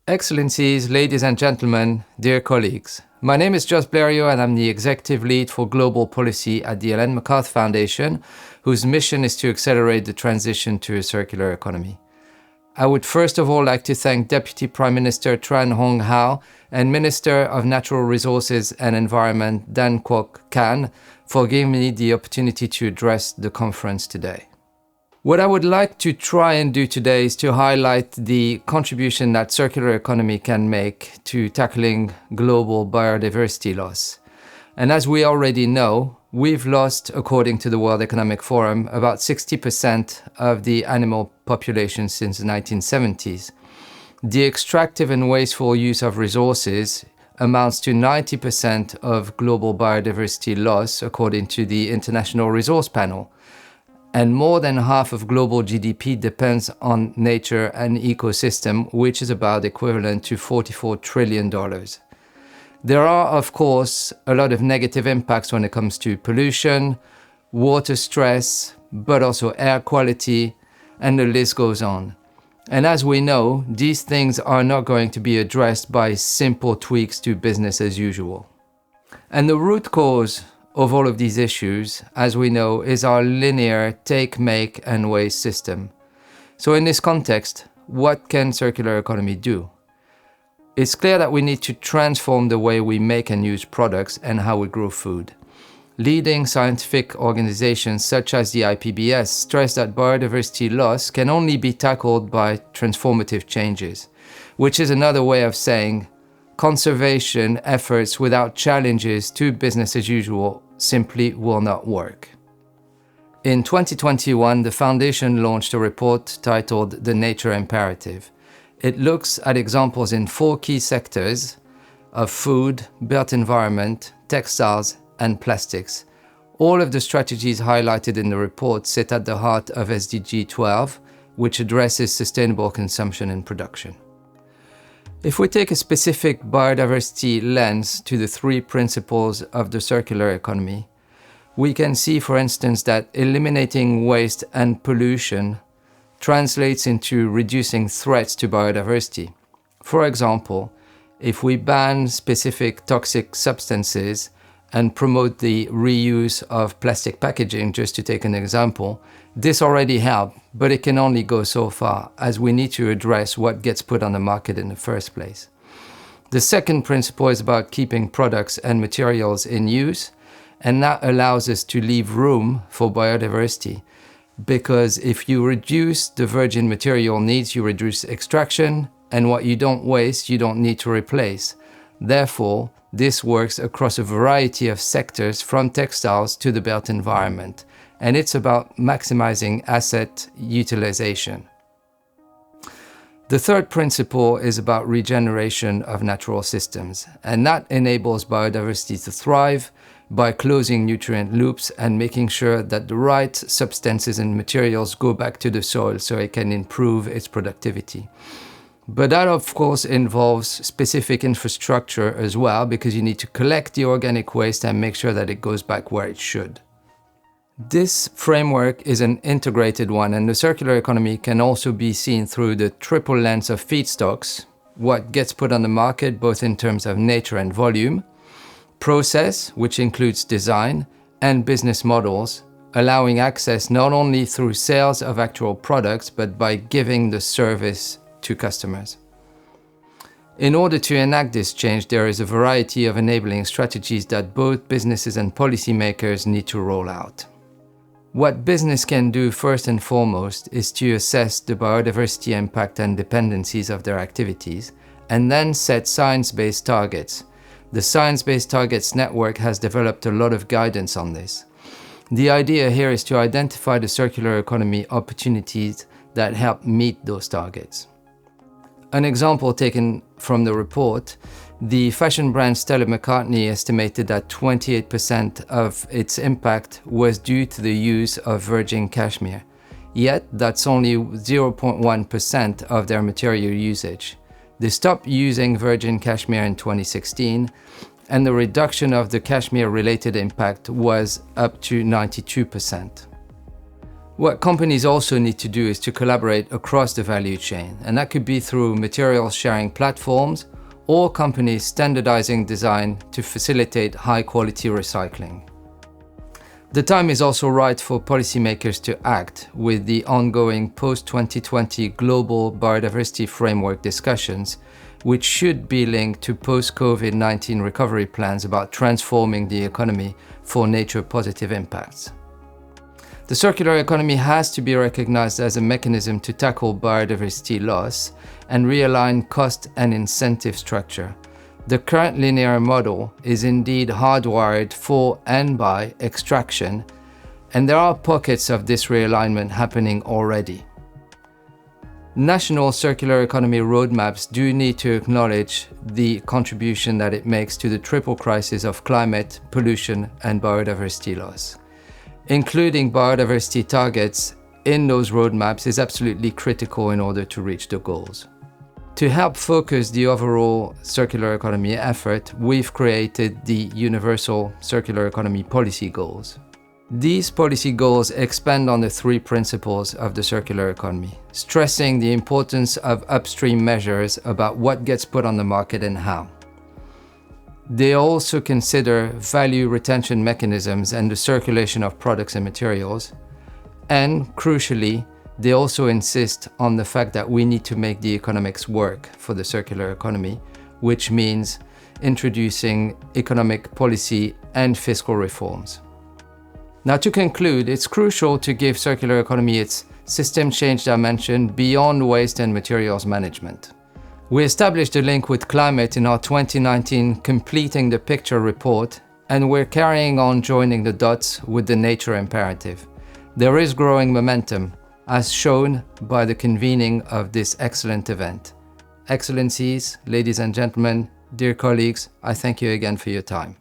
Excellencies, ladies and gentlemen, dear colleagues. My name is Jocelyn Blériot and I'm the Executive Lead for Global Policy at the Ellen MacArthur Foundation, whose mission is to accelerate the transition to a circular economy. I would first of all like to thank Deputy Prime Minister Tran Hong Hao and Minister of Natural Resources and Environment Dan Kwok Kan for giving me the opportunity to address the conference today. What I would like to try and do today is to highlight the contribution that circular economy can make to tackling global biodiversity loss. And as we already know, we've lost, according to the World Economic Forum, about 60% of the animal population since the 1970s. The extractive and wasteful use of resources amounts to 90% of global biodiversity loss, according to the International Resource Panel. And more than half of global GDP depends on nature and ecosystem, which is about equivalent to $44 trillion. There are, of course, a lot of negative impacts when it comes to pollution, water stress, but also air quality, and the list goes on. And as we know, these things are not going to be addressed by simple tweaks to business as usual. And the root cause of all of these issues, as we know, is our linear take, make, and waste system. So in this context, what can circular economy do? It's clear that we need to transform the way we make and use products and how we grow food. Leading scientific organizations such as the IPBES stress that biodiversity loss can only be tackled by transformative changes, which is another way of saying conservation efforts without challenges to business as usual simply will not work. In 2021, the Foundation launched a report titled The Nature Imperative. It looks at examples in 4 key sectors of food, built environment, textiles, and plastics. All of the strategies highlighted in the report sit at the heart of SDG 12, which addresses sustainable consumption and production. If we take a specific biodiversity lens to the 3 principles of the circular economy, we can see, for instance, that eliminating waste and pollution translates into reducing threats to biodiversity. For example, if we ban specific toxic substances and promote the reuse of plastic packaging, just to take an example, this already helps, but it can only go so far, as we need to address what gets put on the market in the first place. The second principle is about keeping products and materials in use, and that allows us to leave room for biodiversity, because if you reduce the virgin material needs, you reduce extraction, and what you don't waste, you don't need to replace. Therefore, this works across a variety of sectors, from textiles to the built environment, and it's about maximizing asset utilization. The third principle is about regeneration of natural systems, and that enables biodiversity to thrive by closing nutrient loops and making sure that the right substances and materials go back to the soil so it can improve its productivity. But that, of course, involves specific infrastructure as well, because you need to collect the organic waste and make sure that it goes back where it should. This framework is an integrated one, and the circular economy can also be seen through the triple lens of feedstocks, what gets put on the market both in terms of nature and volume, process, which includes design, and business models, allowing access not only through sales of actual products, but by giving the service to customers. In order to enact this change, there is a variety of enabling strategies that both businesses and policymakers need to roll out. What business can do first and foremost is to assess the biodiversity impact and dependencies of their activities, and then set science-based targets. The Science Based Targets Network has developed a lot of guidance on this. The idea here is to identify the circular economy opportunities that help meet those targets. An example taken from the report, the fashion brand Stella McCartney estimated that 28% of its impact was due to the use of virgin cashmere. Yet, that's only 0.1% of their material usage. They stopped using virgin cashmere in 2016, and the reduction of the cashmere-related impact was up to 92%. What companies also need to do is to collaborate across the value chain, and that could be through materials sharing platforms or companies standardizing design to facilitate high-quality recycling. The time is also right for policymakers to act with the ongoing post-2020 global biodiversity framework discussions, which should be linked to post-COVID-19 recovery plans about transforming the economy for nature-positive impacts. The circular economy has to be recognized as a mechanism to tackle biodiversity loss and realign cost and incentive structure. The current linear model is indeed hardwired for and by extraction, and there are pockets of this realignment happening already. National circular economy roadmaps do need to acknowledge the contribution that it makes to the triple crisis of climate, pollution, and biodiversity loss. Including biodiversity targets in those roadmaps is absolutely critical in order to reach the goals. To help focus the overall circular economy effort, we've created the Universal Circular Economy Policy Goals. These policy goals expand on the three principles of the circular economy, stressing the importance of upstream measures about what gets put on the market and how. They also consider value retention mechanisms and the circulation of products and materials. And crucially, they also insist on the fact that we need to make the economics work for the circular economy, which means introducing economic policy and fiscal reforms. Now, to conclude, it's crucial to give circular economy its system change dimension beyond waste and materials management. We established a link with climate in our 2019 Completing the Picture report, and we're carrying on joining the dots with the nature imperative. There is growing momentum, as shown by the convening of this excellent event. Excellencies, ladies and gentlemen, dear colleagues, I thank you again for your time.